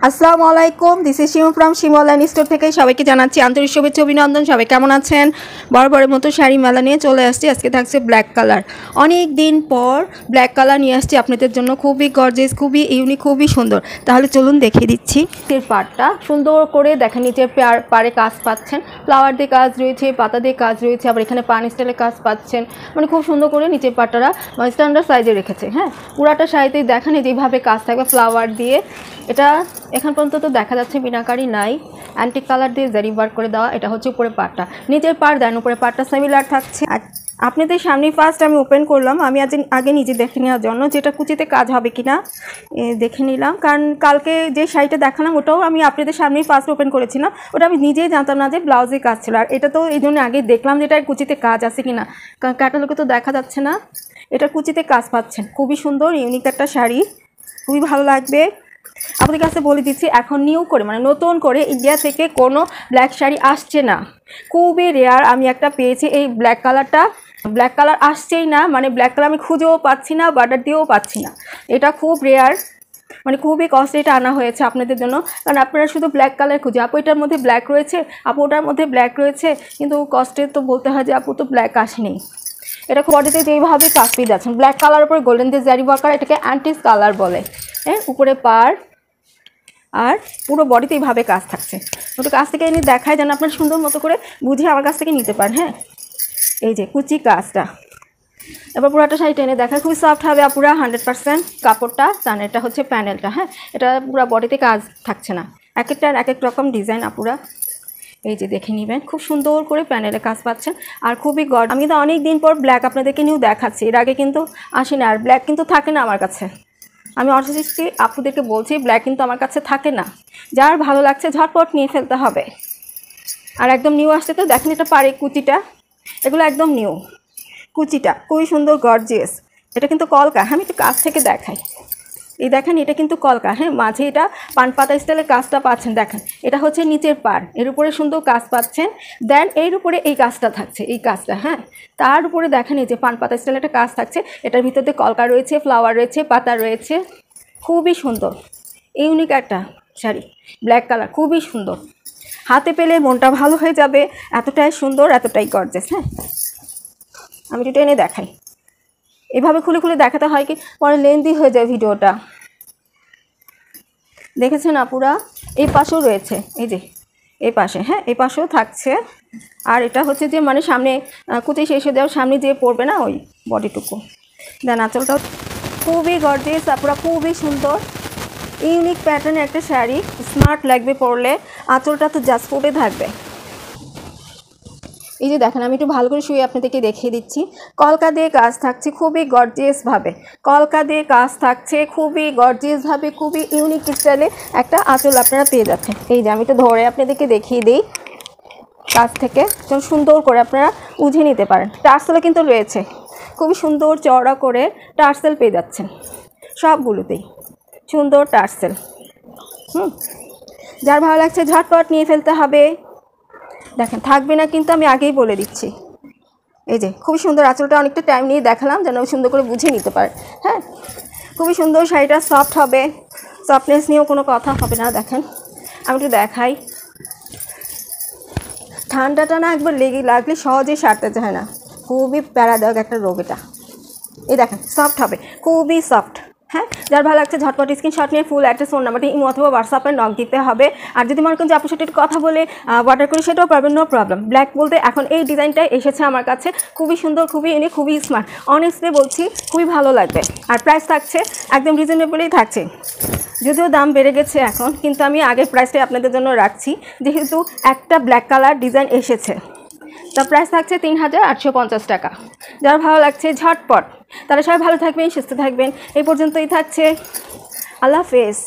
আসসালামু আলাইকুম, this is Shimu from Shimu online store থেকে সবাইকে জানাচ্ছি আন্তরিক শুভেচ্ছা অভিনন্দন। সবাই কেমন আছেন? বরাবরের মতো শাড়ি মেলা নিয়ে চলে আসছি। আজকে থাকছে ব্ল্যাক কালার। অনেক দিন পর ব্ল্যাক কালার নিয়ে আসছি আপনাদের জন্য। খুবই গর্জিয়াস, খুবই ইউনিক, খুবই সুন্দর। তাহলে চলুন দেখিয়ে দিচ্ছি। এর পাড়টা সুন্দর করে দেখেন, নিচে পাড়ে কাজ পাচ্ছেন, ফ্লাওয়ার দিয়ে কাজ রয়েছে, পাতা দিয়ে কাজ রয়েছে, আবার এখানে পান স্টাইলের কাজ পাচ্ছেন। মানে খুব সুন্দর করে নিচের পাড়টা স্ট্যান্ডার্ড সাইজে রেখেছে। হ্যাঁ, পুরাটা শাড়িতেই দেখেন যেভাবে কাজ থাকবে ফ্লাওয়ার দিয়ে। এটা এখন পর্যন্ত তো দেখা যাচ্ছে মিনাকারি নাই, অ্যান্টিক কালার দিয়ে জারি ওয়ার্ক করে দেওয়া। এটা হচ্ছে উপরে পাড়টা, নিচের পাড় দেন, উপরে পাড়টা সিমিলার থাকছে। আর আপনাদের সামনে ফার্স্ট আমি ওপেন করলাম, আমি আগে নিজে দেখে নেওয়ার জন্য যেটা কুচিতে কাজ হবে কিনা দেখে নিলাম। কারণ কালকে যে শাড়িটা দেখালাম ওটাও আমি আপনাদের সামনেই ফার্স্ট ওপেন করেছিলাম, ওটা আমি নিজেই জানতাম না যে ব্লাউজে কাজ ছিল। আর এটা তো এই জন্য আগে দেখলাম যে এটা কুচিতে কাজ আছে কিনা, কারণ ক্যাটালগে তো দেখা যাচ্ছে না। এটা কুচিতে কাজ পাচ্ছেন, খুবই সুন্দর ইউনিক একটা শাড়ি, খুবই ভালো লাগবে। আপনাদের কাছে বলে দিচ্ছি, এখন নিউ করে মানে নতুন করে ইন্ডিয়া থেকে কোনো ব্ল্যাক শাড়ি আসছে না, খুবই রেয়ার। আমি একটা পেয়েছি এই ব্ল্যাক কালারটা, ব্ল্যাক কালার আসছেই না, মানে ব্ল্যাক কালার আমি খুঁজেও পাচ্ছি না, বাটার দিয়েও পাচ্ছি না। এটা খুব রেয়ার, মানে খুবই কস্টলি এটা আনা হয়েছে আপনাদের জন্য। কারণ আপনারা শুধু ব্ল্যাক কালার খুঁজে, আপু এটার মধ্যে ব্ল্যাক রয়েছে, আপু ওটার মধ্যে ব্ল্যাক রয়েছে, কিন্তু কস্টে তো বলতে হয় যে আপু তো ব্ল্যাক আসেনি। এটা বডিতে যেইভাবে কাজ পেয়ে যাচ্ছেন, ব্ল্যাক কালার উপরে গোল্ডেন দিয়ে জারি ওয়ার্ক করা, এটাকে অ্যান্টিক কালার বলে। হ্যাঁ, উপরে পাড় আর পুরো বডিতে এইভাবে কাজ থাকছে। ওটা কাছ থেকে এনে দেখায় যেন আপনার সুন্দর মতো করে বুঝে আমার কাছ থেকে নিতে পারেন। হ্যাঁ, এই যে কুচি কাজটা, এবার পুরাটা শাড়ি টেনে দেখায়, খুবই সফট হবে পুরা 100% কাপড়টা। তার এটা হচ্ছে প্যানেলটা। হ্যাঁ, এটা পুরো বডিতে কাজ থাকছে না, এক একটার এক এক রকম ডিজাইন আপুরা এই যে দেখে নেবেন, খুব সুন্দর করে প্যানেলে কাজ পাচ্ছেন। আর খুবই আমি কিন্তু অনেক দিন পর ব্ল্যাক আপনাদেরকে নিয়েও দেখাচ্ছি, এর আগে কিন্তু আসে না, আর ব্ল্যাক কিন্তু থাকে না আমার কাছে। আমি অনেস্টলি আপুদেরকে বলছি, ব্ল্যাক কিন্তু আমার কাছে থাকে না। যার ভালো লাগছে ঝটপট নিয়ে ফেলতে হবে। আর একদম নিউ আসছে তো দেখেন, এটা পাড়ে কুচিটা, এগুলো একদম নিউ। কুচিটা খুবই সুন্দর গর্জিয়াস। এটা কিন্তু কলকা। আমি একটু কাছ থেকে দেখাই, এই দেখেন এটা কিন্তু কলকা। হ্যাঁ, মাঝে এটা পান পাতা স্টাইলের কাজটা পাচ্ছেন। দেখেন এটা হচ্ছে নিচের পাড়, এর উপরে সুন্দর কাজ পাচ্ছেন। দেন এর উপরে এই কাজটা থাকছে, এই কাজটা। হ্যাঁ, তার উপরে দেখেন এই যে পান পাতা স্টাইলের একটা কাজ থাকছে, এটার ভিতরে কলকা রয়েছে, ফ্লাওয়ার রয়েছে, পাতা রয়েছে। খুবই সুন্দর ইউনিক একটা শাড়ি, ব্ল্যাক কালার, খুবই সুন্দর। হাতে পেলে মনটা ভালো হয়ে যাবে, এতটাই সুন্দর, এতটাই গর্জিয়াস। হ্যাঁ, আমি একটু টেনে দেখাই, এভাবে খুলে খুলে দেখাতে হয় কি পরে লেন্দি হয়ে যায় ভিডিওটা। দেখেছেন আপুরা, এই পাশেও রয়েছে, এই যে এই পাশে। হ্যাঁ, এই পাশেও থাকছে। আর এটা হচ্ছে যে মানে সামনে কুচি শেষে দেওয়ার সামনে যে পড়বে না ওই বডিটুকু। দেন আঁচলটাও খুবই গর্জিয়াস আপুরা, খুবই সুন্দর ইউনিক প্যাটার্নের একটা শাড়ি, স্মার্ট লাগবে পরলে। আঁচলটা তো জাস্ট ফুটে থাকবে। এই যে দেখেন, আমি একটু ভালো করে শুয়ে আপনাদেরকে দেখিয়ে দিচ্ছি। কলকা দিয়ে কাজ থাকছে খুবই গর্জিয়াসভাবে, কলকা দিয়ে কাজ থাকছে খুবই গর্জিয়াসভাবে, খুবই ইউনিক স্টাইলে একটা আঁচল আপনারা পেয়ে যাচ্ছেন। এই যে আমি একটু ধরে আপনাদেরকে দেখিয়ে দিই কাছ থেকে, যেন সুন্দর করে আপনারা বুঝে নিতে পারেন। টার্সেলও কিন্তু রয়েছে, খুবই সুন্দর চওড়া করে টার্সেল পেয়ে যাচ্ছেন সবগুলোতেই, সুন্দর টার্সেল। যার ভালো লাগছে ঝটপট নিয়ে ফেলতে হবে। দেখেন থাকবে না কিন্তু, আমি আগেই বলে দিচ্ছি। এই যে খুবই সুন্দর আঁচলটা, অনেকটা টাইম নিয়ে দেখালাম যেন সুন্দর করে বুঝে নিতে পারে। হ্যাঁ, খুবই সুন্দর শাড়িটা, সফট হবে, সফটনেস নিয়েও কোনো কথা হবে না। দেখেন আমি একটু দেখাই, ঠান্ডাটা না একবার লাগলে সহজেই সারতে চায় না, খুবই প্যারাদায়ক একটা রোগ এটা। এই দেখেন সফট হবে, খুবই সফট। হ্যাঁ, যার ভালো লাগছে ঝটপট স্ক্রিনশট নিয়ে ফুল অ্যাড্রেস, ফোন নাম্বারটি ইমো অথবা হোয়াটসঅ্যাপে নক দিতে হবে। আর যদি মনে করেন যে আপনার সাথে একটু কথা বলে অর্ডার করি, সেটাও পারবেন, নো প্রবলেম। ব্ল্যাক বলতে এখন এই ডিজাইনটাই এসেছে আমার কাছে, খুবই সুন্দর, খুবই ইউনিক, খুবই স্মার্ট। অনেস্টলি বলছি খুবই ভালো লাগবে। আর প্রাইস থাকছে একদম রিজনেবলই থাকছে, যদিও দাম বেড়ে গেছে এখন, কিন্তু আমি আগের প্রাইসটাই আপনাদের জন্য রাখছি, যেহেতু একটা ব্ল্যাক কালার ডিজাইন এসেছে। তার প্রাইস থাকছে 3850 টাকা। যার ভালো লাগছে ঝটপট, তারা সবাই ভালো থাকবেন, সুস্থ থাকবেন। এই পর্যন্তই থাকছে, আল্লাহ হাফেজ।